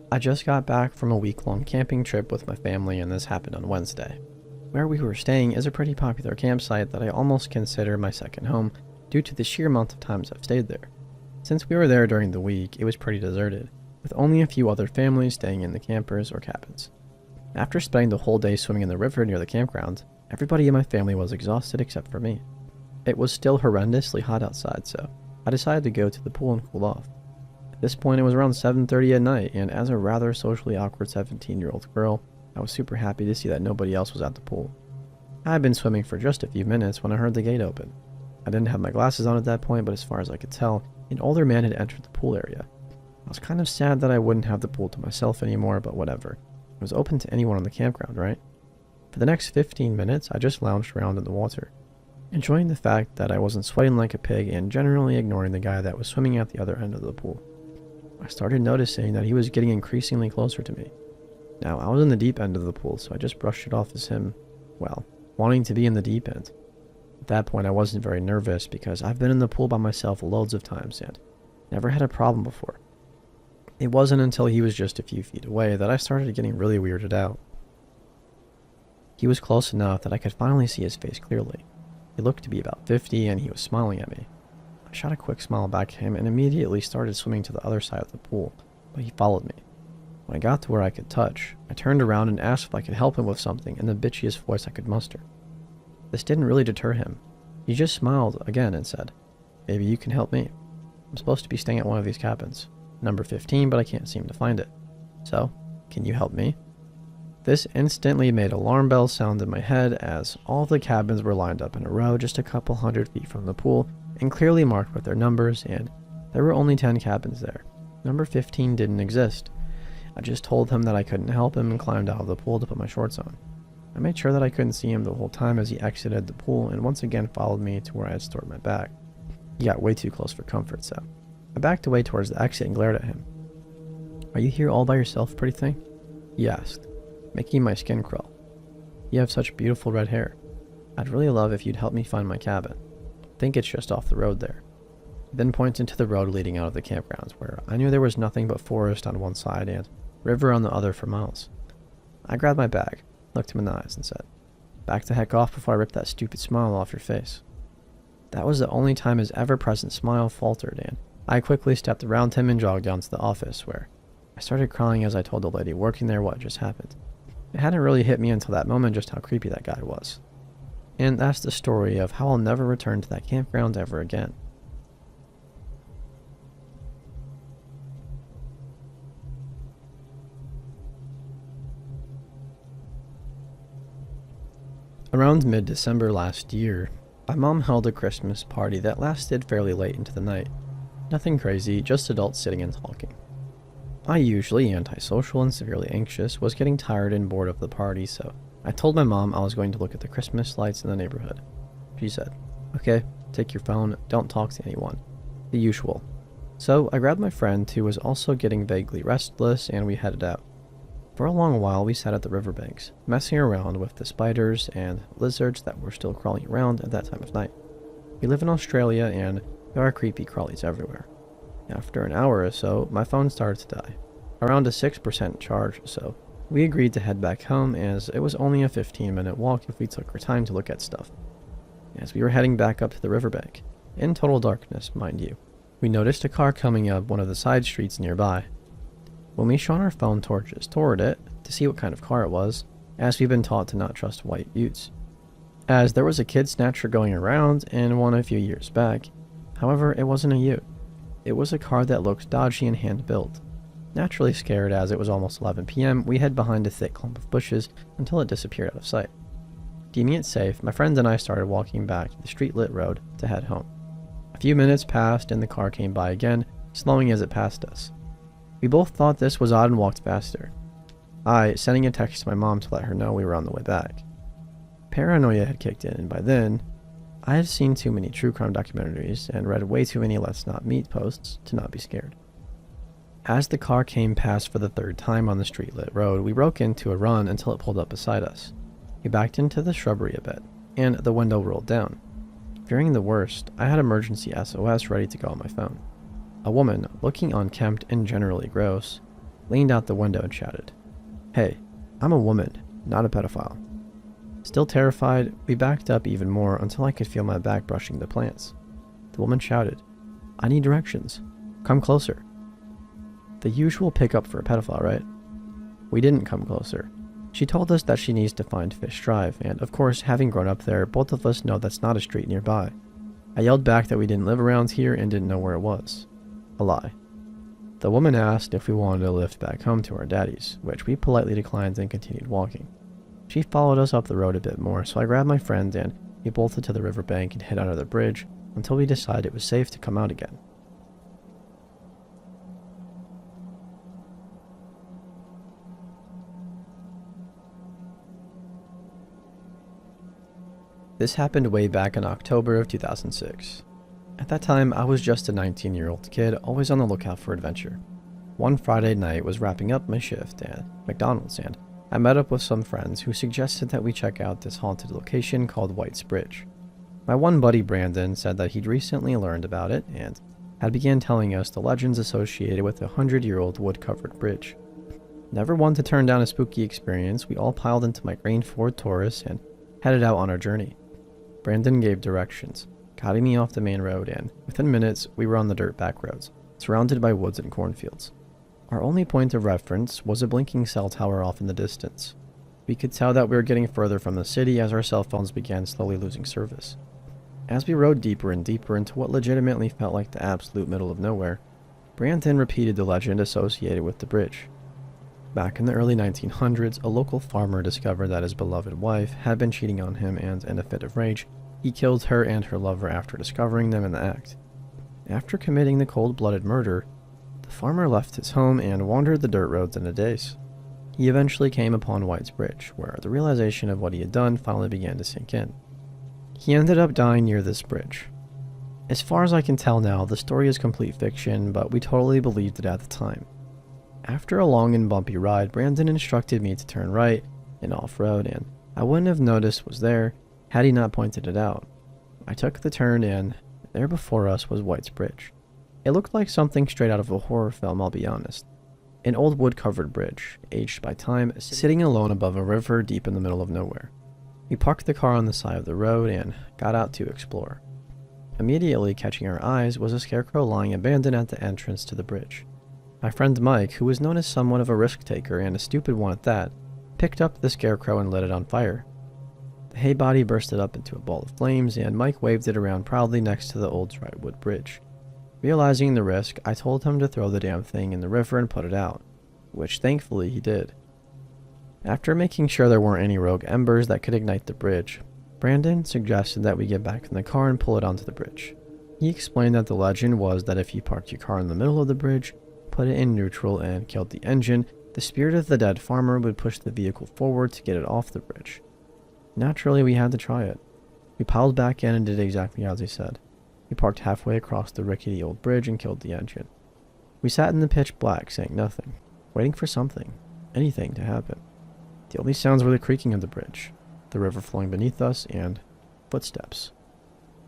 I just got back from a week-long camping trip with my family, and this happened on Wednesday. Where we were staying is a pretty popular campsite that I almost consider my second home due to the sheer amount of times I've stayed there. Since we were there during the week, it was pretty deserted, with only a few other families staying in the campers or cabins. After spending the whole day swimming in the river near the campground, everybody in my family was exhausted except for me. It was still horrendously hot outside, so I decided to go to the pool and cool off. At this point, it was around 7:30 at night, and as a rather socially awkward 17-year-old girl, I was super happy to see that nobody else was at the pool. I had been swimming for just a few minutes when I heard the gate open. I didn't have my glasses on at that point, but as far as I could tell, an older man had entered the pool area. I was kind of sad that I wouldn't have the pool to myself anymore, but whatever. It was open to anyone on the campground, right? For the next 15 minutes, I just lounged around in the water, enjoying the fact that I wasn't sweating like a pig and generally ignoring the guy that was swimming at the other end of the pool. I started noticing that he was getting increasingly closer to me. Now, I was in the deep end of the pool, so I just brushed it off as him, well, wanting to be in the deep end. At that point, I wasn't very nervous because I've been in the pool by myself loads of times and never had a problem before. It wasn't until he was just a few feet away that I started getting really weirded out. He was close enough that I could finally see his face clearly. He looked to be about 50 and he was smiling at me. I shot a quick smile back at him and immediately started swimming to the other side of the pool, but he followed me. When I got to where I could touch, I turned around and asked if I could help him with something in the bitchiest voice I could muster. This didn't really deter him. He just smiled again and said, "Maybe you can help me. I'm supposed to be staying at one of these cabins. Number 15, but I can't seem to find it. So, can you help me?" This instantly made alarm bells sound in my head as all the cabins were lined up in a row just a couple hundred feet from the pool and clearly marked with their numbers, and there were only 10 cabins there. Number 15 didn't exist. I just told him that I couldn't help him and climbed out of the pool to put my shorts on. I made sure that I couldn't see him the whole time as he exited the pool and once again followed me to where I had stored my bag. He got way too close for comfort, so I backed away towards the exit and glared at him. "Are you here all by yourself, pretty thing?" he asked, making my skin crawl. "You have such beautiful red hair. I'd really love if you'd help me find my cabin. I think it's just off the road there." He then pointed to the road leading out of the campgrounds, where I knew there was nothing but forest on one side and river on the other for miles. I grabbed my bag, looked him in the eyes, and said, "Back the heck off before I rip that stupid smile off your face." That was the only time his ever-present smile faltered, and I quickly stepped around him and jogged down to the office, where I started crying as I told the lady working there what just happened. It hadn't really hit me until that moment just how creepy that guy was. And that's the story of how I'll never return to that campground ever again. Around mid-December last year, my mom held a Christmas party that lasted fairly late into the night. Nothing crazy, just adults sitting and talking. I, usually antisocial and severely anxious, was getting tired and bored of the party, so I told my mom I was going to look at the Christmas lights in the neighborhood. She said, "Okay, take your phone, don't talk to anyone." The usual. So I grabbed my friend, who was also getting vaguely restless, and we headed out. For a long while, we sat at the riverbanks, messing around with the spiders and lizards that were still crawling around at that time of night. We live in Australia, and there are creepy crawlies everywhere. After an hour or so, my phone started to die, around a 6% charge, so we agreed to head back home as it was only a 15-minute walk if we took our time to look at stuff. As we were heading back up to the riverbank, in total darkness, mind you, we noticed a car coming up one of the side streets nearby. When we shone our phone torches toward it to see what kind of car it was, as we've been taught to not trust white utes, as there was a kid snatcher going around and one a few years back. However, it wasn't a ute. It was a car that looked dodgy and hand-built. Naturally scared as it was almost 11 p.m., we hid behind a thick clump of bushes until it disappeared out of sight. Deeming it safe, my friend and I started walking back to the street-lit road to head home. A few minutes passed and the car came by again, slowing as it passed us. We both thought this was odd and walked faster. I, sending a text to my mom to let her know we were on the way back. Paranoia had kicked in, and by then, I had seen too many true crime documentaries and read way too many let's not meet posts to not be scared. As the car came past for the third time on the street-lit road, we broke into a run until it pulled up beside us. We backed into the shrubbery a bit, and the window rolled down. Fearing the worst, I had emergency SOS ready to go on my phone. A woman, looking unkempt and generally gross, leaned out the window and shouted, "Hey, I'm a woman, not a pedophile." Still terrified, we backed up even more until I could feel my back brushing the plants. The woman shouted, "I need directions. Come closer." The usual pickup for a pedophile, right? We didn't come closer. She told us that she needs to find Fish Drive, and of course, having grown up there, both of us know that's not a street nearby. I yelled back that we didn't live around here and didn't know where it was. A lie. The woman asked if we wanted a lift back home to our daddies, which we politely declined and continued walking. She followed us up the road a bit more, so I grabbed my friend and we bolted to the riverbank and hid under the bridge until we decided it was safe to come out again. This happened way back in October of 2006. At that time, I was just a 19-year-old kid, always on the lookout for adventure. One Friday night was wrapping up my shift at McDonald's, and I met up with some friends who suggested that we check out this haunted location called White's Bridge. My one buddy Brandon said that he'd recently learned about it and had began telling us the legends associated with the 100-year-old wood-covered bridge. Never one to turn down a spooky experience, we all piled into my green Ford Taurus and headed out on our journey. Brandon gave directions, guiding me off the main road, and within minutes we were on the dirt back roads, surrounded by woods and cornfields. Our only point of reference was a blinking cell tower off in the distance. We could tell that we were getting further from the city as our cell phones began slowly losing service. As we rode deeper and deeper into what legitimately felt like the absolute middle of nowhere, Brandon repeated the legend associated with the bridge. Back in the early 1900s, a local farmer discovered that his beloved wife had been cheating on him, and in a fit of rage, he killed her and her lover after discovering them in the act. After committing the cold-blooded murder, the farmer left his home and wandered the dirt roads in a daze. He eventually came upon White's Bridge, where the realization of what he had done finally began to sink in. He ended up dying near this bridge. As far as I can tell now, the story is complete fiction, but we totally believed it at the time. After a long and bumpy ride, Brandon instructed me to turn right and off-road, and I wouldn't have noticed was there had he not pointed it out. I took the turn, and there before us was White's Bridge. It looked like something straight out of a horror film, I'll be honest. An old wood-covered bridge, aged by time, sitting alone above a river deep in the middle of nowhere. We parked the car on the side of the road and got out to explore. Immediately catching our eyes was a scarecrow lying abandoned at the entrance to the bridge. My friend Mike, who was known as somewhat of a risk-taker and a stupid one at that, picked up the scarecrow and lit it on fire. The hay body bursted up into a ball of flames, and Mike waved it around proudly next to the old dry wood bridge. Realizing the risk, I told him to throw the damn thing in the river and put it out, which thankfully he did. After making sure there weren't any rogue embers that could ignite the bridge, Brandon suggested that we get back in the car and pull it onto the bridge. He explained that the legend was that if you parked your car in the middle of the bridge, put it in neutral, and killed the engine, the spirit of the dead farmer would push the vehicle forward to get it off the bridge. Naturally, we had to try it. We piled back in and did exactly as he said. We parked halfway across the rickety old bridge and killed the engine. We sat in the pitch black, saying nothing, waiting for something, anything to happen. The only sounds were the creaking of the bridge, the river flowing beneath us, and footsteps.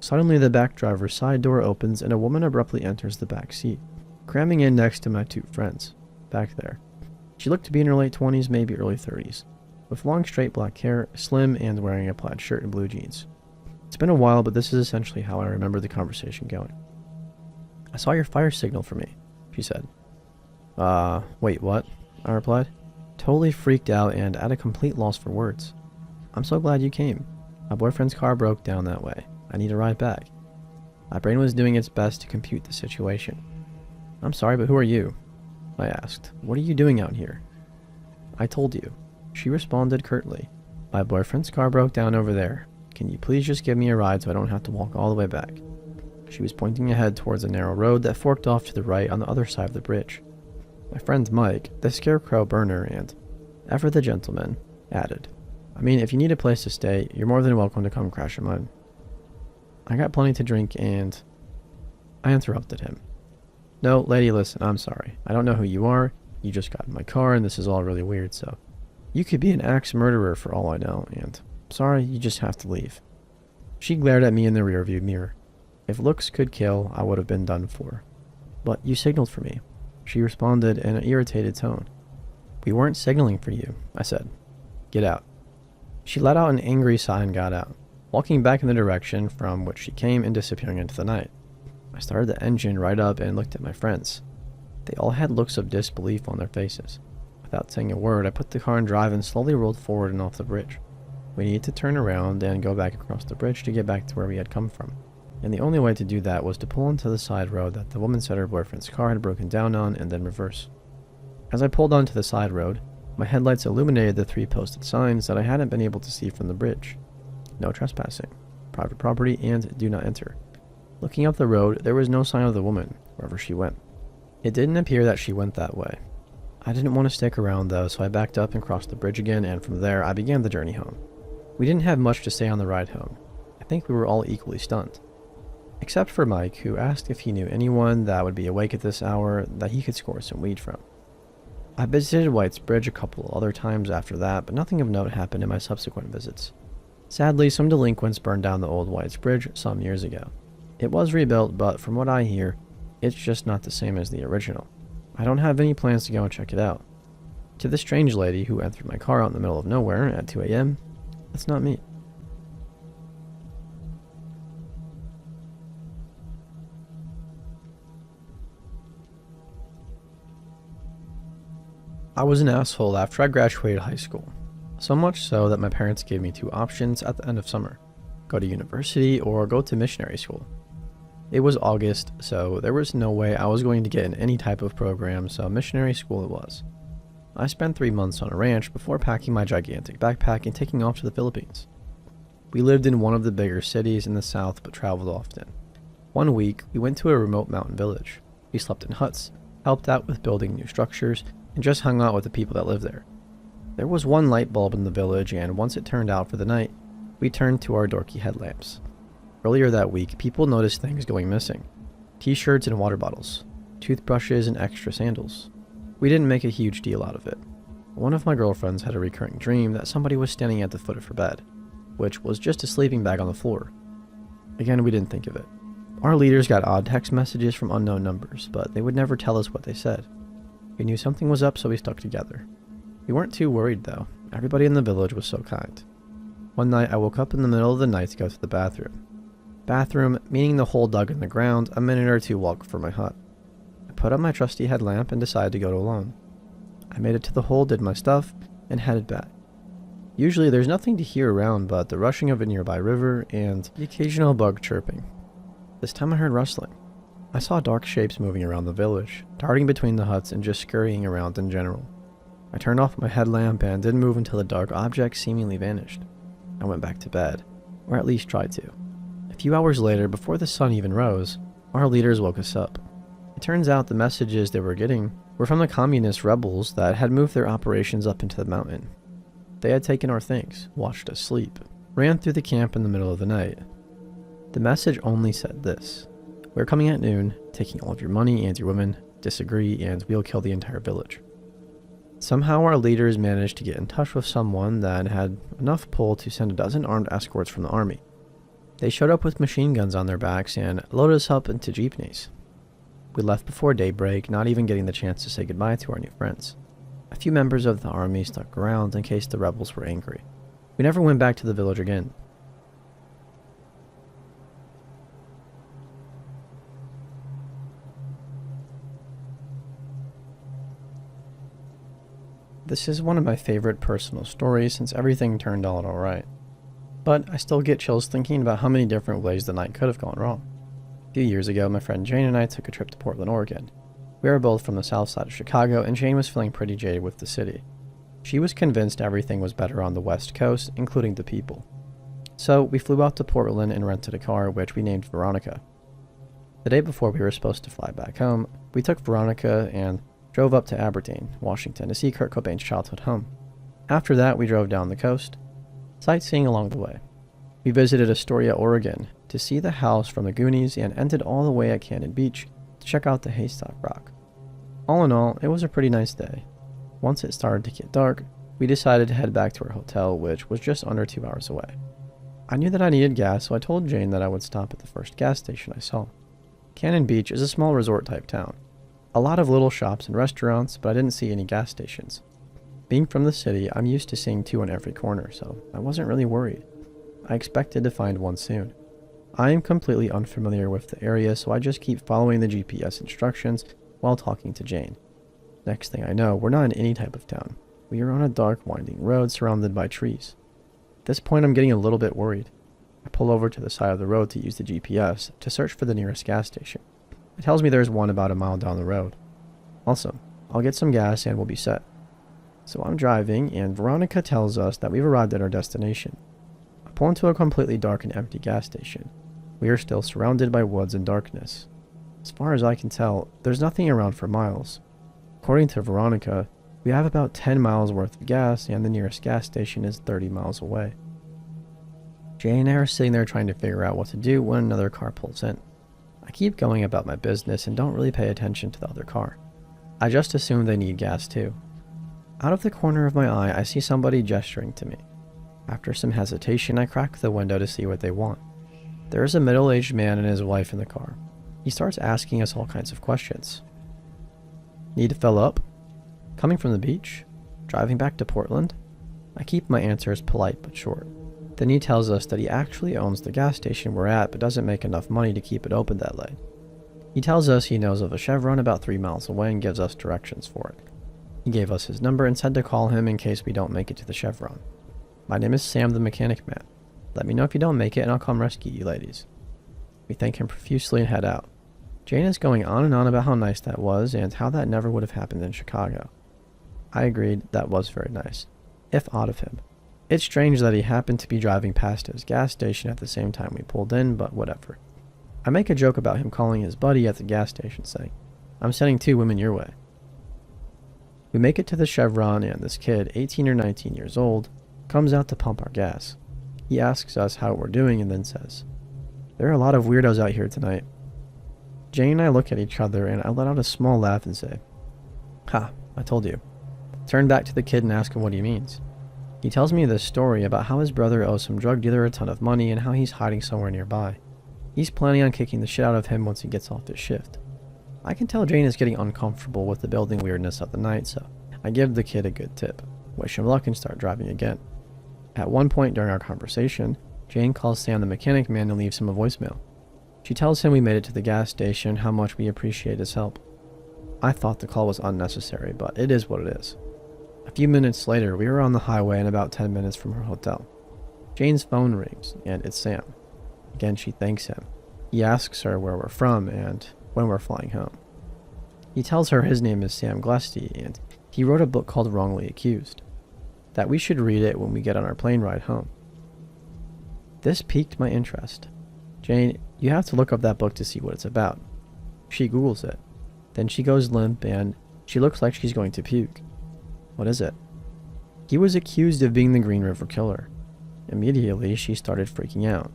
Suddenly, the back driver's side door opens and a woman abruptly enters the back seat, cramming in next to my two friends, back there. She looked to be in her late 20s, maybe early 30s, with long straight black hair, slim, and wearing a plaid shirt and blue jeans. It's been a while, but this is essentially how I remember the conversation going. "I saw your fire signal for me," she said. Wait, what?" I replied, totally freaked out and at a complete loss for words. "I'm so glad you came. My boyfriend's car broke down that way. I need a ride back." My brain was doing its best to compute the situation. "I'm sorry, but who are you?" I asked. "What are you doing out here?" "I told you." She responded curtly. "My boyfriend's car broke down over there. Can you please just give me a ride so I don't have to walk all the way back?" She was pointing ahead towards a narrow road that forked off to the right on the other side of the bridge. My friend Mike, the scarecrow burner and ever the gentleman, added, "I mean, if you need a place to stay, you're more than welcome to come crash in mine." I got plenty to drink and I interrupted him. "No, lady, listen, I'm sorry. I don't know who you are. You just got in my car and this is all really weird, so you could be an axe murderer for all I know, and sorry, you just have to leave." She glared at me in the rearview mirror. If looks could kill, I would have been done for. "But you signaled for me," She responded in an irritated tone. "We weren't signaling for you," I said. "Get out." She let out an angry sigh and got out, walking back in the direction from which she came and disappearing into the night. I started the engine right up and looked at my friends. They all had looks of disbelief on their faces. Without saying a word, I put the car in drive and slowly rolled forward and off the bridge. We needed to turn around and go back across the bridge to get back to where we had come from. And the only way to do that was to pull onto the side road that the woman said her boyfriend's car had broken down on and then reverse. As I pulled onto the side road, my headlights illuminated the 3 posted signs that I hadn't been able to see from the bridge. No trespassing, private property, and do not enter. Looking up the road, there was no sign of the woman, wherever she went. It didn't appear that she went that way. I didn't want to stick around though, so I backed up and crossed the bridge again, and from there I began the journey home. We didn't have much to say on the ride home. I think we were all equally stunned. Except for Mike, who asked if he knew anyone that would be awake at this hour that he could score some weed from. I visited White's Bridge a couple other times after that, but nothing of note happened in my subsequent visits. Sadly, some delinquents burned down the old White's Bridge some years ago. It was rebuilt, but from what I hear, it's just not the same as the original. I don't have any plans to go and check it out. To the strange lady who entered my car out in the middle of nowhere at 2 a.m., that's not me. I was an asshole after I graduated high school. So much so that my parents gave me 2 options at the end of summer: go to university or go to missionary school. It was August, so there was no way I was going to get in any type of program, so missionary school it was. I spent 3 months on a ranch before packing my gigantic backpack and taking off to the Philippines. We lived in one of the bigger cities in the south but traveled often. One week, we went to a remote mountain village. We slept in huts, helped out with building new structures, and just hung out with the people that lived there. There was one light bulb in the village, and once it turned out for the night, we turned to our dorky headlamps. Earlier that week, people noticed things going missing: t-shirts and water bottles, toothbrushes and extra sandals. We didn't make a huge deal out of it. One of my girlfriends had a recurring dream that somebody was standing at the foot of her bed, which was just a sleeping bag on the floor. Again, we didn't think of it. Our leaders got odd text messages from unknown numbers, but they would never tell us what they said. We knew something was up, so we stuck together. We weren't too worried though. Everybody in the village was so kind. One night I woke up in the middle of the night to go to the bathroom. Bathroom meaning the hole dug in the ground a minute or two walk from my hut. I put up my trusty headlamp and decided to go alone. I made it to the hole, did my stuff, and headed back. Usually there's nothing to hear around but the rushing of a nearby river and the occasional bug chirping. This time I heard rustling. I saw dark shapes moving around the village, darting between the huts and just scurrying around in general. I turned off my headlamp and didn't move until the dark object seemingly vanished. I went back to bed, or at least tried to. A few hours later, before the sun even rose, our leaders woke us up. It turns out the messages they were getting were from the communist rebels that had moved their operations up into the mountain. They had taken our things, watched us sleep, ran through the camp in the middle of the night. The message only said this: "We're coming at noon, taking all of your money and your women, disagree, and we'll kill the entire village." Somehow our leaders managed to get in touch with someone that had enough pull to send a dozen armed escorts from the army. They showed up with machine guns on their backs and loaded us up into jeepneys. We left before daybreak, not even getting the chance to say goodbye to our new friends. A few members of the army stuck around in case the rebels were angry. We never went back to the village again. This is one of my favorite personal stories since everything turned out alright. But I still get chills thinking about how many different ways the night could have gone wrong. A few years ago, my friend Jane and I took a trip to Portland, Oregon. We were both from the south side of Chicago, and Jane was feeling pretty jaded with the city. She was convinced everything was better on the West Coast, including the people. So we flew out to Portland and rented a car, which we named Veronica. The day before we were supposed to fly back home, we took Veronica and drove up to Aberdeen, Washington, to see Kurt Cobain's childhood home. After that, we drove down the coast, sightseeing along the way. We visited Astoria, Oregon, to see the house from the Goonies, and ended all the way at Cannon Beach to check out the Haystack Rock. All in all, it was a pretty nice day. Once it started to get dark, we decided to head back to our hotel, which was just under 2 hours away. I knew that I needed gas, so I told Jane that I would stop at the first gas station I saw. Cannon Beach is a small resort-type town. A lot of little shops and restaurants, but I didn't see any gas stations. Being from the city, I'm used to seeing two on every corner, so I wasn't really worried. I expected to find one soon. I am completely unfamiliar with the area, so I just keep following the GPS instructions while talking to Jane. Next thing I know, we're not in any type of town. We are on a dark, winding road surrounded by trees. At this point, I'm getting a little bit worried. I pull over to the side of the road to use the GPS to search for the nearest gas station. It tells me there's one about a mile down the road. Awesome. I'll get some gas and we'll be set. So I'm driving, and Veronica tells us that we've arrived at our destination. I pull into a completely dark and empty gas station. We are still surrounded by woods and darkness. As far as I can tell, there's nothing around for miles. According to Veronica, we have about 10 miles worth of gas, and the nearest gas station is 30 miles away. Jane and I are sitting there trying to figure out what to do when another car pulls in. I keep going about my business and don't really pay attention to the other car. I just assume they need gas too. Out of the corner of my eye, I see somebody gesturing to me. After some hesitation, I crack the window to see what they want. There is a middle-aged man and his wife in the car. He starts asking us all kinds of questions. Need to fill up? Coming from the beach? Driving back to Portland? I keep my answers polite but short. Then he tells us that he actually owns the gas station we're at but doesn't make enough money to keep it open that late. He tells us he knows of a Chevron about 3 miles away and gives us directions for it. He gave us his number and said to call him in case we don't make it to the Chevron. My name is Sam the Mechanic Man. Let me know if you don't make it and I'll come rescue you ladies. We thank him profusely and head out. Jane is going on and on about how nice that was and how that never would have happened in Chicago. I agreed that was very nice, if odd of him. It's strange that he happened to be driving past his gas station at the same time we pulled in, but whatever. I make a joke about him calling his buddy at the gas station saying, "I'm sending 2 women your way." We make it to the Chevron and this kid, 18 or 19 years old, comes out to pump our gas. He asks us how we're doing and then says, "There are a lot of weirdos out here tonight." Jane and I look at each other and I let out a small laugh and say, "Ha, I told you." Turn back to the kid and ask him what he means. He tells me this story about how his brother owes some drug dealer a ton of money and how he's hiding somewhere nearby. He's planning on kicking the shit out of him once he gets off his shift. I can tell Jane is getting uncomfortable with the building weirdness of the night, so I give the kid a good tip, wish him luck, and start driving again. At one point during our conversation, Jane calls Sam the Mechanic Man and leaves him a voicemail. She tells him we made it to the gas station, how much we appreciate his help. I thought the call was unnecessary, but it is what it is. A few minutes later, we were on the highway and about 10 minutes from her hotel. Jane's phone rings, and it's Sam. Again, she thanks him. He asks her where we're from and when we're flying home. He tells her his name is Sam Glesty, and he wrote a book called Wrongly Accused, that we should read it when we get on our plane ride home. This piqued my interest. "Jane, you have to look up that book to see what it's about." She Googles it. Then she goes limp and she looks like she's going to puke. "What is it?" "He was accused of being the Green River Killer." Immediately, she started freaking out.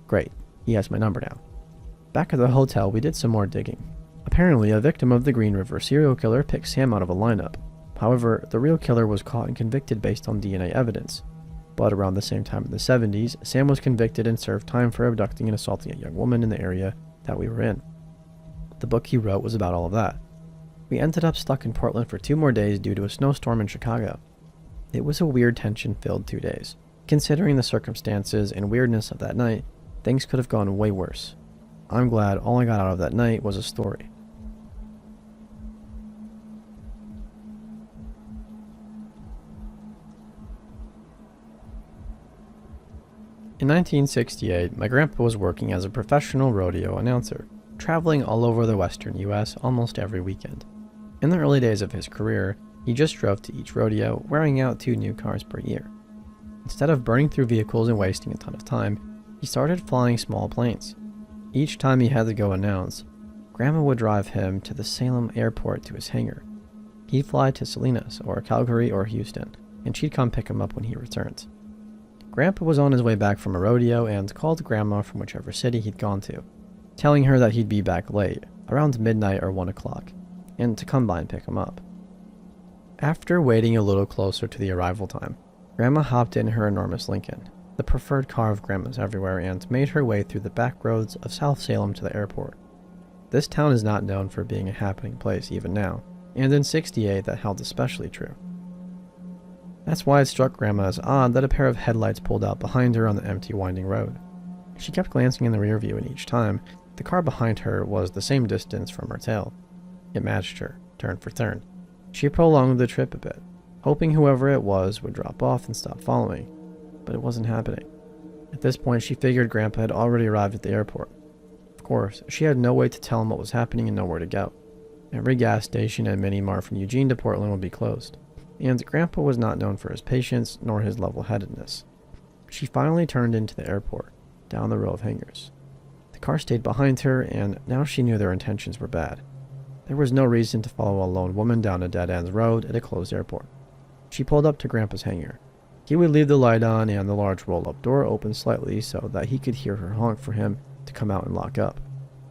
Great, he has my number now. Back at the hotel, we did some more digging. Apparently, a victim of the Green River serial killer picked Sam out of a lineup. However, the real killer was caught and convicted based on DNA evidence. But around the same time in the 70s, Sam was convicted and served time for abducting and assaulting a young woman in the area that we were in. The book he wrote was about all of that. We ended up stuck in Portland for 2 more days due to a snowstorm in Chicago. It was a weird, tension-filled 2 days. Considering the circumstances and weirdness of that night, things could have gone way worse. I'm glad all I got out of that night was a story. In 1968, my grandpa was working as a professional rodeo announcer, traveling all over the western US almost every weekend. In the early days of his career, he just drove to each rodeo, wearing out 2 new cars per year. Instead of burning through vehicles and wasting a ton of time, he started flying small planes. Each time he had to go announce, Grandma would drive him to the Salem airport to his hangar. He'd fly to Salinas or Calgary or Houston, and she'd come pick him up when he returned. Grandpa was on his way back from a rodeo and called Grandma from whichever city he'd gone to, telling her that he'd be back late, around midnight or 1 o'clock, and to come by and pick him up. After waiting a little closer to the arrival time, Grandma hopped in her enormous Lincoln, the preferred car of Grandma's everywhere, and made her way through the back roads of South Salem to the airport. This town is not known for being a happening place even now, and in '68 that held especially true. That's why it struck Grandma as odd that a pair of headlights pulled out behind her on the empty winding road. She kept glancing in the rear view, and each time, the car behind her was the same distance from her tail. It matched her, turn for turn. She prolonged the trip a bit, hoping whoever it was would drop off and stop following, but it wasn't happening. At this point, she figured Grandpa had already arrived at the airport. Of course, she had no way to tell him what was happening and nowhere to go. Every gas station and mini-mart from Eugene to Portland would be closed, and Grandpa was not known for his patience nor his level-headedness. She finally turned into the airport, down the row of hangars. The car stayed behind her, and now she knew their intentions were bad. There was no reason to follow a lone woman down a dead-end road at a closed airport. She pulled up to Grandpa's hangar. He would leave the light on and the large roll-up door open slightly so that he could hear her honk for him to come out and lock up.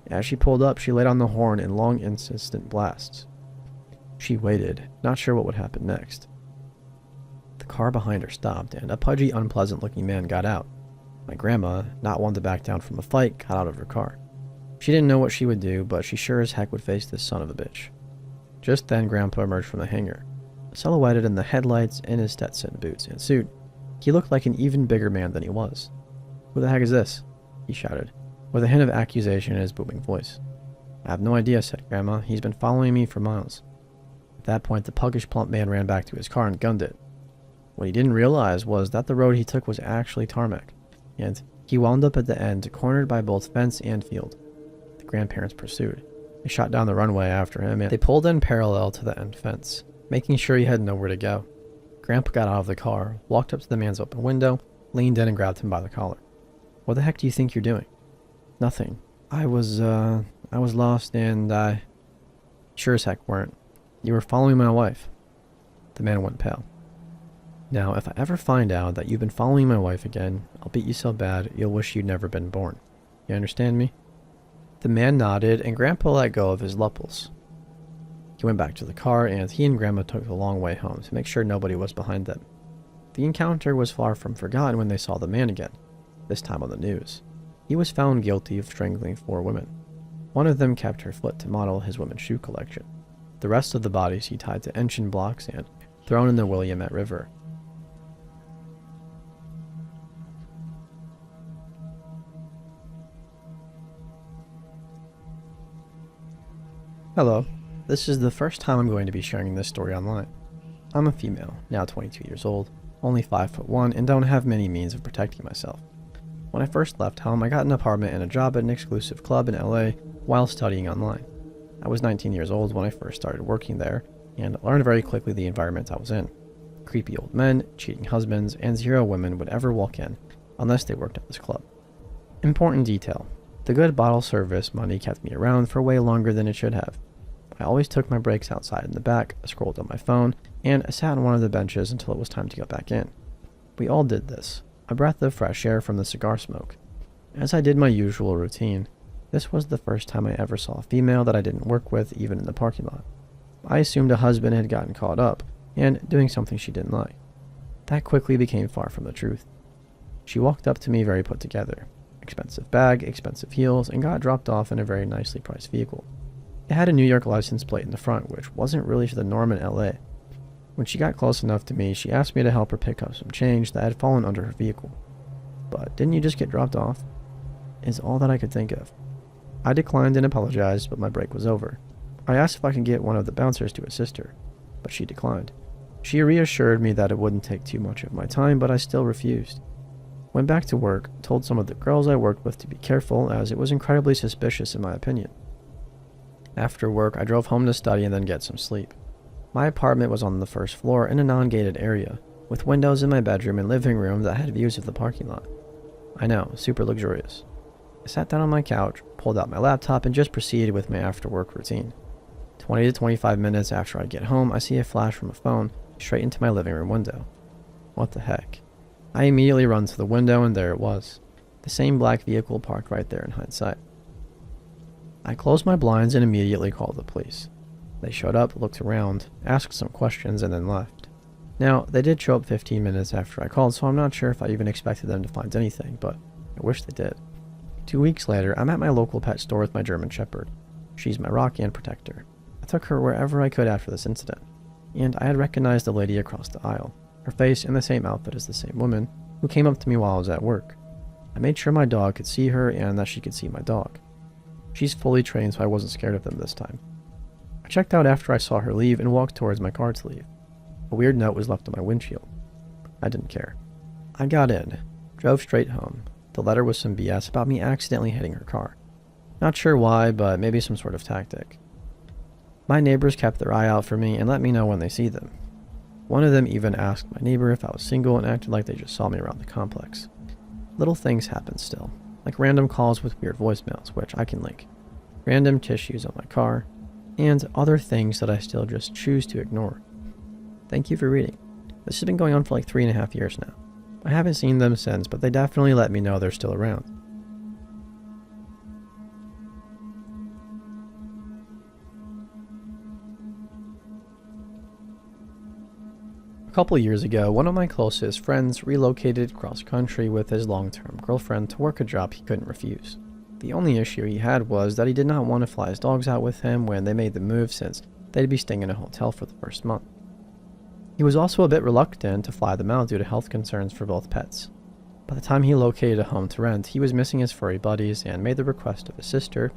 As she pulled up, she laid on the horn in long, insistent blasts. She waited, not sure what would happen next. The car behind her stopped, and a pudgy, unpleasant-looking man got out. My grandma, not one to back down from a fight, got out of her car. She didn't know what she would do, but she sure as heck would face this son of a bitch. Just then, Grandpa emerged from the hangar. Silhouetted in the headlights, in his Stetson boots and suit, he looked like an even bigger man than he was. "Who the heck is this?" he shouted, with a hint of accusation in his booming voice. "I have no idea," said Grandma. "He's been following me for miles." At that point, the puggish plump man ran back to his car and gunned it. What he didn't realize was that the road he took was actually tarmac, and he wound up at the end, cornered by both fence and field. The grandparents pursued. They shot down the runway after him, and they pulled in parallel to the end fence, making sure he had nowhere to go. Grandpa got out of the car, walked up to the man's open window, leaned in and grabbed him by the collar. "What the heck do you think you're doing?" "Nothing. I was lost and I..." "Sure as heck weren't. You were following my wife." The man went pale. "Now, if I ever find out that you've been following my wife again, I'll beat you so bad you'll wish you'd never been born. You understand me?" The man nodded, and Grandpa let go of his luppels. He went back to the car, and he and Grandma took the long way home to make sure nobody was behind them. The encounter was far from forgotten when they saw the man again, this time on the news. He was found guilty of strangling 4 women. One of them kept her foot to model his women's shoe collection. The rest of the bodies he tied to engine blocks and thrown in the Willamette River. Hello. This is the first time I'm going to be sharing this story online. I'm a female, now 22 years old, only 5'1", and don't have many means of protecting myself. When I first left home, I got an apartment and a job at an exclusive club in LA while studying online. I was 19 years old when I first started working there, and learned very quickly the environment I was in. Creepy old men, cheating husbands, and 0 women would ever walk in, unless they worked at this club. Important detail. The good bottle service money kept me around for way longer than it should have. I always took my breaks outside in the back, scrolled on my phone, and sat on one of the benches until it was time to go back in. We all did this, a breath of fresh air from the cigar smoke. As I did my usual routine, this was the first time I ever saw a female that I didn't work with, even in the parking lot. I assumed a husband had gotten caught up, and doing something she didn't like. That quickly became far from the truth. She walked up to me very put together. Expensive bag, expensive heels, and got dropped off in a very nicely priced vehicle. It had a New York license plate in the front, which wasn't really the norm in LA. When she got close enough to me, she asked me to help her pick up some change that had fallen under her vehicle. "But didn't you just get dropped off?" is all that I could think of. I declined and apologized, but my break was over. I asked if I could get one of the bouncers to assist her, but she declined. She reassured me that it wouldn't take too much of my time, but I still refused. Went back to work, told some of the girls I worked with to be careful, as it was incredibly suspicious in my opinion. After work, I drove home to study and then get some sleep. My apartment was on the first floor in a non-gated area, with windows in my bedroom and living room that had views of the parking lot. I know, super luxurious. I sat down on my couch, pulled out my laptop, and just proceeded with my after-work routine. 20 to 25 minutes after I get home, I see a flash from a phone straight into my living room window. What the heck? I immediately run to the window, and there it was. The same black vehicle parked right there in hindsight. I closed my blinds and immediately called the police. They showed up, looked around, asked some questions, and then left. Now, they did show up 15 minutes after I called, so I'm not sure if I even expected them to find anything, but I wish they did. 2 weeks later, I'm at my local pet store with my German Shepherd. She's my rock and protector. I took her wherever I could after this incident, and I had recognized the lady across the aisle, her face in the same outfit as the same woman, who came up to me while I was at work. I made sure my dog could see her and that she could see my dog. She's fully trained, so I wasn't scared of them this time. I checked out after I saw her leave and walked towards my car to leave. A weird note was left on my windshield. I didn't care. I got in, drove straight home. The letter was some BS about me accidentally hitting her car. Not sure why, but maybe some sort of tactic. My neighbors kept their eye out for me and let me know when they see them. One of them even asked my neighbor if I was single and acted like they just saw me around the complex. Little things happen still, like random calls with weird voicemails, which I can link, random tissues on my car, and other things that I still just choose to ignore. Thank you for reading. This has been going on for like 3.5 years now. I haven't seen them since, but they definitely let me know they're still around. A couple years ago, one of my closest friends relocated cross country with his long-term girlfriend to work a job he couldn't refuse. The only issue he had was that he did not want to fly his dogs out with him when they made the move, since they'd be staying in a hotel for the first month. He was also a bit reluctant to fly them out due to health concerns for both pets. By the time he located a home to rent, he was missing his furry buddies and made the request of his sister,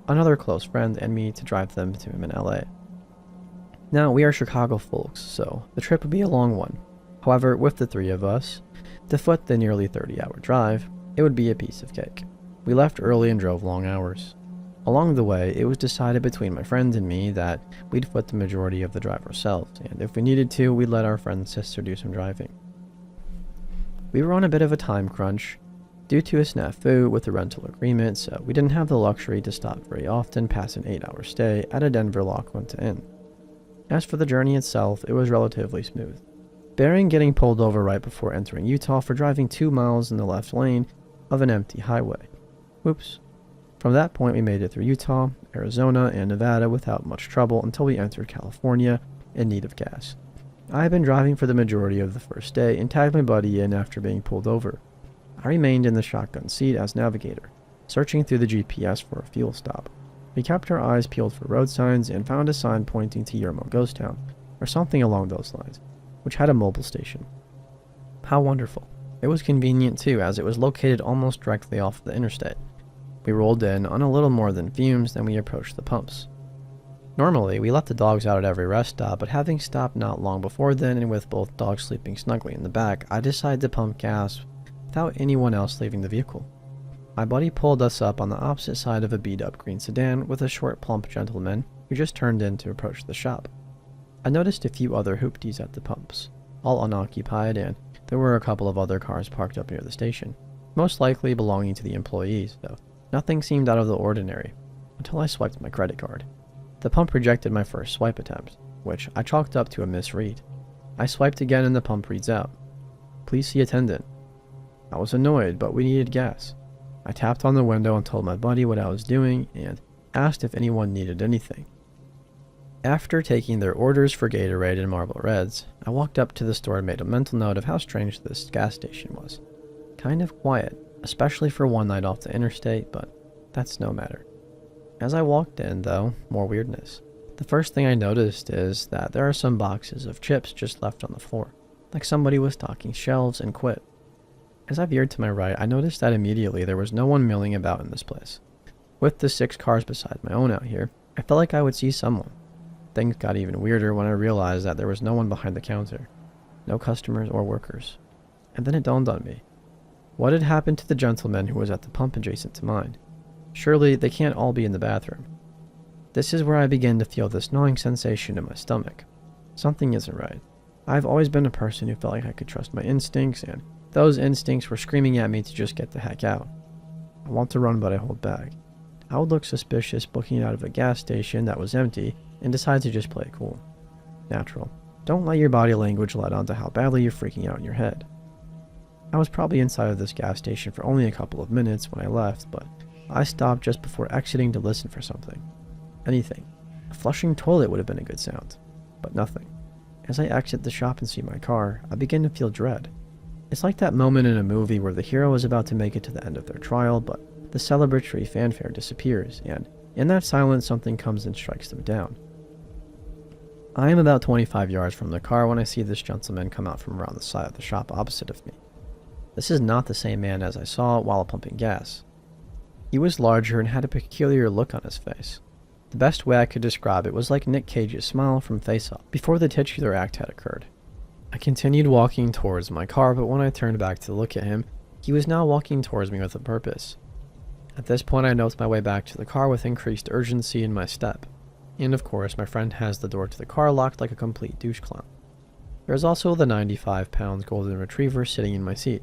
another close friend, and me to drive them to him in LA. Now, we are Chicago folks, so the trip would be a long one. However, with the three of us, to foot the nearly 30-hour drive, it would be a piece of cake. We left early and drove long hours. Along the way, it was decided between my friend and me that we'd foot the majority of the drive ourselves, and if we needed to, we'd let our friend's sister do some driving. We were on a bit of a time crunch due to a snafu with the rental agreement, so we didn't have the luxury to stop very often past an 8-hour stay at a Denver La Quinta Inn. As for the journey itself, it was relatively smooth, barring getting pulled over right before entering Utah for driving 2 miles in the left lane of an empty highway. Whoops. From that point, we made it through Utah, Arizona, and Nevada without much trouble until we entered California in need of gas. I had been driving for the majority of the first day and tagged my buddy in after being pulled over. I remained in the shotgun seat as navigator, searching through the GPS for a fuel stop. We kept our eyes peeled for road signs and found a sign pointing to Yermo Ghost Town, or something along those lines, which had a mobile station. How wonderful. It was convenient too, as it was located almost directly off the interstate. We rolled in on a little more than fumes than we approached the pumps. Normally, we let the dogs out at every rest stop, but having stopped not long before then and with both dogs sleeping snugly in the back, I decided to pump gas without anyone else leaving the vehicle. My buddy pulled us up on the opposite side of a beat-up green sedan with a short, plump gentleman who just turned in to approach the shop. I noticed a few other hoopties at the pumps, all unoccupied, and there were a couple of other cars parked up near the station, most likely belonging to the employees, though nothing seemed out of the ordinary until I swiped my credit card. The pump rejected my first swipe attempt, which I chalked up to a misread. I swiped again and the pump reads out, "Please see attendant." I was annoyed, but we needed gas. I tapped on the window and told my buddy what I was doing and asked if anyone needed anything. After taking their orders for Gatorade and Marlboro Reds, I walked up to the store and made a mental note of how strange this gas station was. Kind of quiet, especially for one night off the interstate, but that's no matter. As I walked in, though, more weirdness. The first thing I noticed is that there are some boxes of chips just left on the floor, like somebody was stocking shelves and quit. As I veered to my right, I noticed that immediately there was no one milling about in this place. With the 6 cars beside my own out here, I felt like I would see someone. Things got even weirder when I realized that there was no one behind the counter. No customers or workers. And then it dawned on me. What had happened to the gentleman who was at the pump adjacent to mine? Surely they can't all be in the bathroom. This is where I began to feel this gnawing sensation in my stomach. Something isn't right. I've always been a person who felt like I could trust my instincts, and those instincts were screaming at me to just get the heck out. I want to run, but I hold back. I would look suspicious booking out of a gas station that was empty and decide to just play it cool. Natural. Don't let your body language let on to how badly you're freaking out in your head. I was probably inside of this gas station for only a couple of minutes when I left, but I stopped just before exiting to listen for something. Anything. A flushing toilet would have been a good sound, but nothing. As I exit the shop and see my car, I begin to feel dread. It's like that moment in a movie where the hero is about to make it to the end of their trial, but the celebratory fanfare disappears, and In that silence, something comes and strikes them down. I am about 25 yards from the car when I see this gentleman come out from around the side of the shop opposite of me. This is not the same man as I saw while pumping gas. He was larger and had a peculiar look on his face. The best way I could describe it was like Nick Cage's smile from Face Off before the titular act had occurred. I continued walking towards my car, but when I turned back to look at him, he was now walking towards me with a purpose. At this point, I noticed my way back to the car with increased urgency in my step. And of course, my friend has the door to the car locked like a complete douche clown. There is also the 95-pound golden retriever sitting in my seat.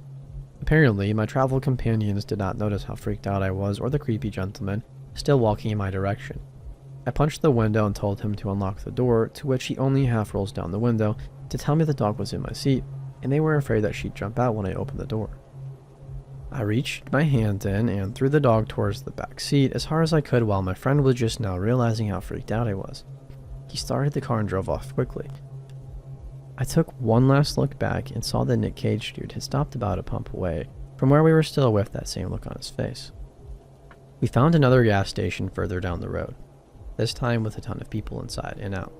Apparently, my travel companions did not notice how freaked out I was or the creepy gentleman still walking in my direction. I punched the window and told him to unlock the door, to which he only half rolls down the window to tell me the dog was in my seat, and they were afraid that she'd jump out when I opened the door. I reached my hand in and threw the dog towards the back seat as hard as I could while my friend was just now realizing how freaked out I was. He started the car and drove off quickly. I took one last look back and saw that Nick Cage dude had stopped about a pump away from where we were still with that same look on his face. We found another gas station further down the road, this time with a ton of people inside and out.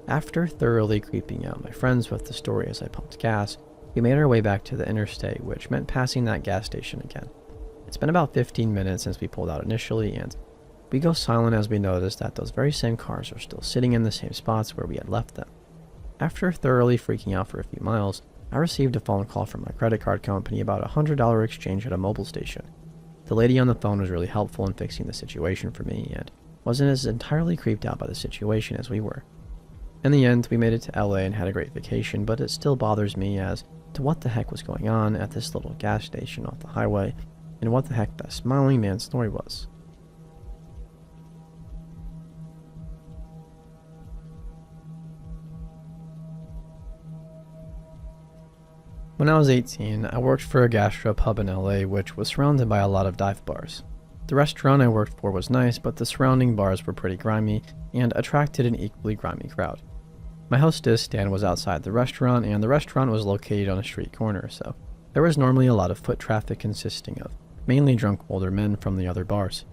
After thoroughly creeping out my friends with the story as I pumped gas, we made our way back to the interstate, which meant passing that gas station again. It's been about 15 minutes since we pulled out initially, and we go silent as we notice that those very same cars are still sitting in the same spots where we had left them. After thoroughly freaking out for a few miles, I received a phone call from my credit card company about a $100 exchange at a mobile station. The lady on the phone was really helpful in fixing the situation for me and wasn't as entirely creeped out by the situation as we were. In the end, we made it to LA and had a great vacation, but it still bothers me as to what the heck was going on at this little gas station off the highway and what the heck that smiling man's story was. When I was 18, I worked for a gastropub in LA which was surrounded by a lot of dive bars. The restaurant I worked for was nice, but the surrounding bars were pretty grimy and attracted an equally grimy crowd. My hostess stand was outside the restaurant, and the restaurant was located on a street corner, so there was normally a lot of foot traffic consisting of mainly drunk older men from the other bars.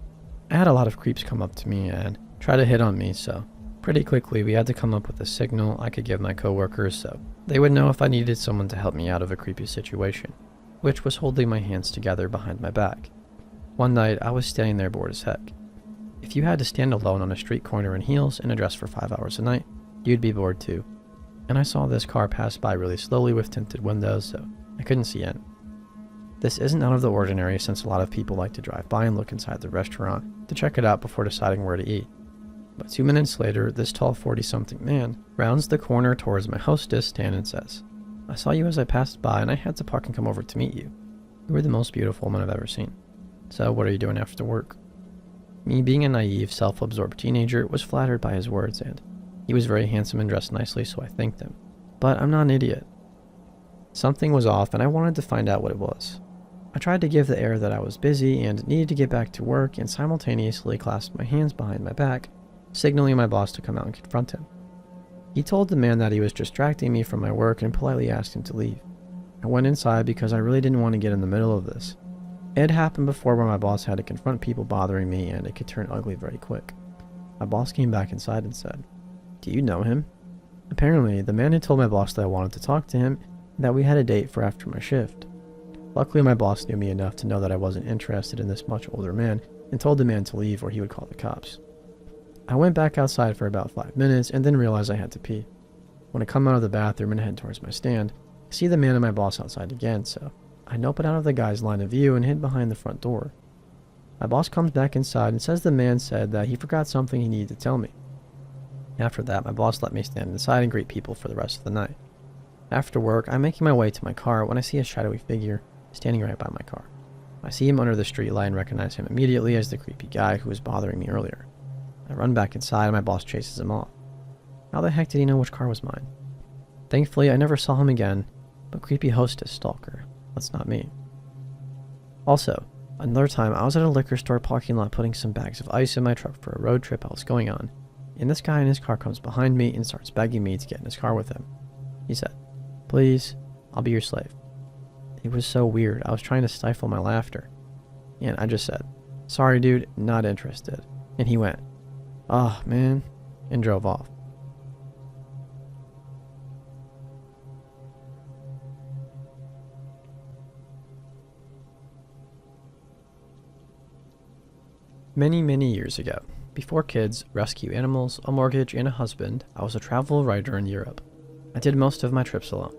I had a lot of creeps come up to me and try to hit on me, so pretty quickly we had to come up with a signal I could give my coworkers so they would know if I needed someone to help me out of a creepy situation, which was holding my hands together behind my back. One night, I was standing there bored as heck. If you had to stand alone on a street corner in heels in a dress for 5 hours a night, you'd be bored too. And I saw this car pass by really slowly with tinted windows, so I couldn't see in. This isn't out of the ordinary since a lot of people like to drive by and look inside the restaurant to check it out before deciding where to eat. But 2 minutes later, this tall 40-something man rounds the corner towards my hostess stand and says, "I saw you as I passed by and I had to park and come over to meet you. You were the most beautiful woman I've ever seen. So what are you doing after work?" Me, being a naive, self-absorbed teenager, was flattered by his words, and he was very handsome and dressed nicely, so I thanked him. But I'm not an idiot. Something was off and I wanted to find out what it was. I tried to give the air that I was busy and needed to get back to work and simultaneously clasped my hands behind my back, signaling my boss to come out and confront him. He told the man that he was distracting me from my work and politely asked him to leave. I went inside because I really didn't want to get in the middle of this. It had happened before where my boss had to confront people bothering me and it could turn ugly very quick. My boss came back inside and said, "Do you know him?" Apparently, the man had told my boss that I wanted to talk to him and that we had a date for after my shift. Luckily, my boss knew me enough to know that I wasn't interested in this much older man and told the man to leave or he would call the cops. I went back outside for about 5 minutes and then realized I had to pee. When I come out of the bathroom and head towards my stand, I see the man and my boss outside again, so I nope it out of the guy's line of view and hid behind the front door. My boss comes back inside and says the man said that he forgot something he needed to tell me. After that, my boss let me stand inside and greet people for the rest of the night. After work, I'm making my way to my car when I see a shadowy figure standing right by my car. I see him under the streetlight and recognize him immediately as the creepy guy who was bothering me earlier. I run back inside and my boss chases him off. How the heck did he know which car was mine? Thankfully, I never saw him again, but creepy hostess stalker. That's not me. Also, another time I was at a liquor store parking lot putting some bags of ice in my truck for a road trip I was going on, and this guy in his car comes behind me and starts begging me to get in his car with him. He said, "Please, I'll be your slave." It was so weird, I was trying to stifle my laughter. And I just said, "Sorry dude, not interested." And he went, "Oh, man," and drove off. Many, many years ago, before kids, rescue animals, a mortgage, and a husband, I was a travel writer in Europe. I did most of my trips alone.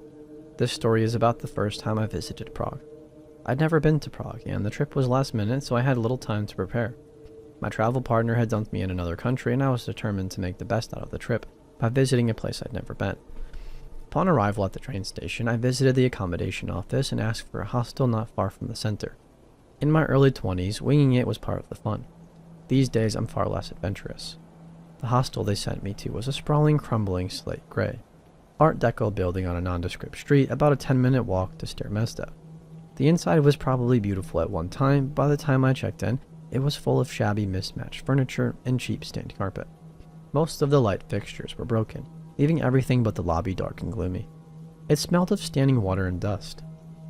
This story is about the first time I visited Prague. I'd never been to Prague, and the trip was last minute, so I had little time to prepare. My travel partner had dumped me in another country, and I was determined to make the best out of the trip by visiting a place I'd never been. Upon arrival at the train station, I visited the accommodation office and asked for a hostel not far from the center. In my early 20s, winging it was part of the fun. These days, I'm far less adventurous. The hostel they sent me to was a sprawling, crumbling slate gray Art Deco building on a nondescript street about a 10-minute walk to Staroměsto. The inside was probably beautiful at one time. By the time I checked in, it was full of shabby mismatched furniture and cheap stained carpet. Most of the light fixtures were broken, leaving everything but the lobby dark and gloomy. It smelled of standing water and dust.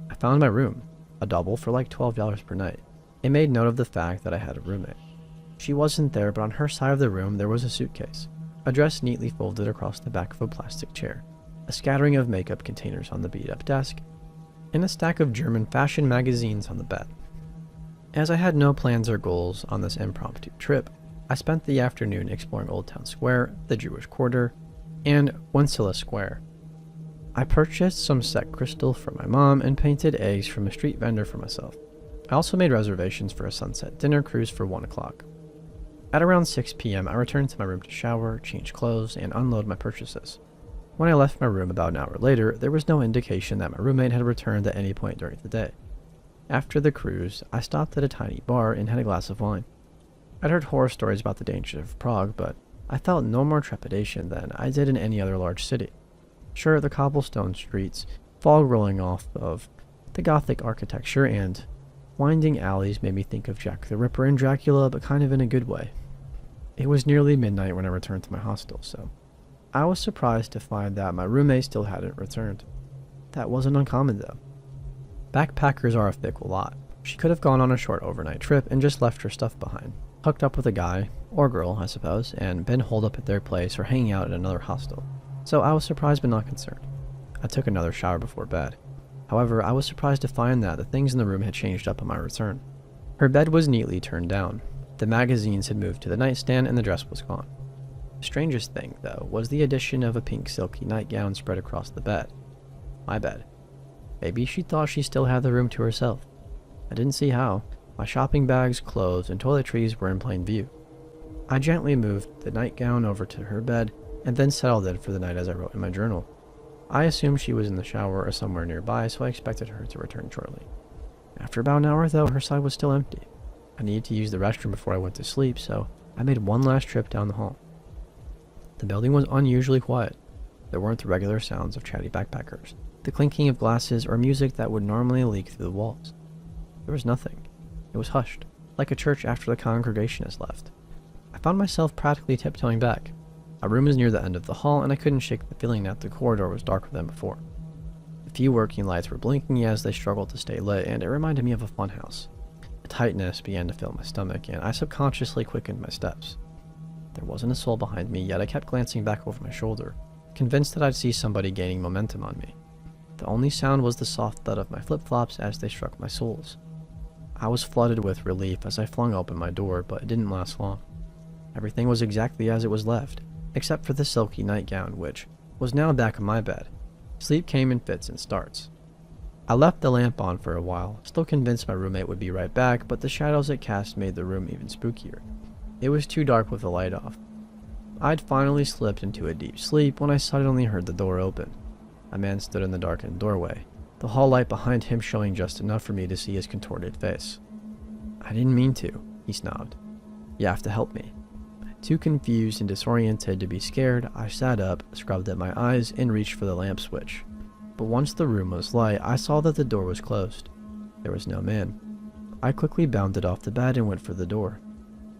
I found my room, a double for like $12 per night. It made note of the fact that I had a roommate. She wasn't there, but on her side of the room there was a suitcase, a dress neatly folded across the back of a plastic chair, a scattering of makeup containers on the beat-up desk, and a stack of German fashion magazines on the bed. As I had no plans or goals on this impromptu trip, I spent the afternoon exploring Old Town Square, the Jewish Quarter, and Wenceslas Square. I purchased some set crystal for my mom and painted eggs from a street vendor for myself. I also made reservations for a sunset dinner cruise for 1 o'clock. At around 6 p.m., I returned to my room to shower, change clothes, and unload my purchases. When I left my room about an hour later, there was no indication that my roommate had returned at any point during the day. After the cruise, I stopped at a tiny bar and had a glass of wine. I'd heard horror stories about the dangers of Prague, but I felt no more trepidation than I did in any other large city. Sure, the cobblestone streets, fog rolling off of the Gothic architecture, and winding alleys made me think of Jack the Ripper and Dracula, but kind of in a good way. It was nearly midnight when I returned to my hostel, so I was surprised to find that my roommate still hadn't returned. That wasn't uncommon, though. Backpackers are a fickle lot. She could have gone on a short overnight trip and just left her stuff behind, hooked up with a guy, or girl, I suppose, and been holed up at their place or hanging out at another hostel. So I was surprised but not concerned. I took another shower before bed. However, I was surprised to find that the things in the room had changed up on my return. Her bed was neatly turned down. The magazines had moved to the nightstand and the dress was gone. The strangest thing, though, was the addition of a pink silky nightgown spread across the bed. My bed. Maybe she thought she still had the room to herself. I didn't see how. My shopping bags, clothes, and toiletries were in plain view. I gently moved the nightgown over to her bed and then settled in for the night as I wrote in my journal. I assumed she was in the shower or somewhere nearby, so I expected her to return shortly. After about an hour, though, her side was still empty. I needed to use the restroom before I went to sleep, so I made one last trip down the hall. The building was unusually quiet. There weren't the regular sounds of chatty backpackers, the clinking of glasses, or music that would normally leak through the walls. There was nothing. It was hushed, like a church after the congregation has left. I found myself practically tiptoeing back. Our room was near the end of the hall, and I couldn't shake the feeling that the corridor was darker than before. A few working lights were blinking as they struggled to stay lit, and it reminded me of a funhouse. A tightness began to fill my stomach, and I subconsciously quickened my steps. There wasn't a soul behind me, yet I kept glancing back over my shoulder, convinced that I'd see somebody gaining momentum on me. The only sound was the soft thud of my flip-flops as they struck my soles. I was flooded with relief as I flung open my door, but it didn't last long. Everything was exactly as it was left, except for the silky nightgown, which was now back on my bed. Sleep came in fits and starts. I left the lamp on for a while, still convinced my roommate would be right back, but the shadows it cast made the room even spookier. It was too dark with the light off. I'd finally slipped into a deep sleep when I suddenly heard the door open. A man stood in the darkened doorway, the hall light behind him showing just enough for me to see his contorted face. "I didn't mean to," he snobbed. "You have to help me." Too confused and disoriented to be scared, I sat up, scrubbed at my eyes, and reached for the lamp switch. But once the room was light, I saw that the door was closed. There was no man. I quickly bounded off the bed and went for the door.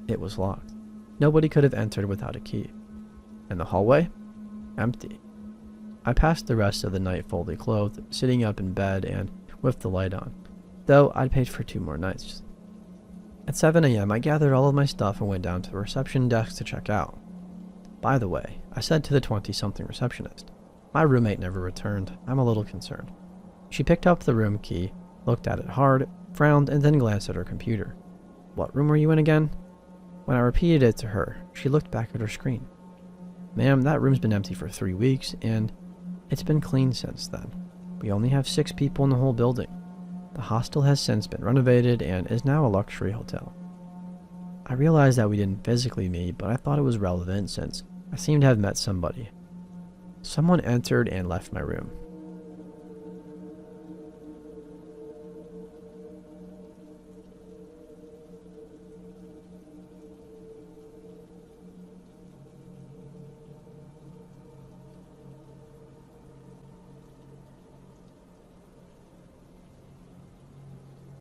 It was locked. Nobody could have entered without a key. And the hallway? Empty. I passed the rest of the night fully clothed, sitting up in bed and with the light on, though I'd paid for 2 more nights. At 7 a.m., I gathered all of my stuff and went down to the reception desk to check out. By the way, I said to the 20-something receptionist, my roommate never returned. I'm a little concerned. She picked up the room key, looked at it hard, frowned, and then glanced at her computer. What room were you in again? When I repeated it to her, she looked back at her screen. Ma'am, that room's been empty for 3 weeks, and it's been cleaned since then. We only have 6 people in the whole building. The hostel has since been renovated and is now a luxury hotel. I realized that we didn't physically meet, but I thought it was relevant since I seemed to have met somebody. Someone entered and left my room.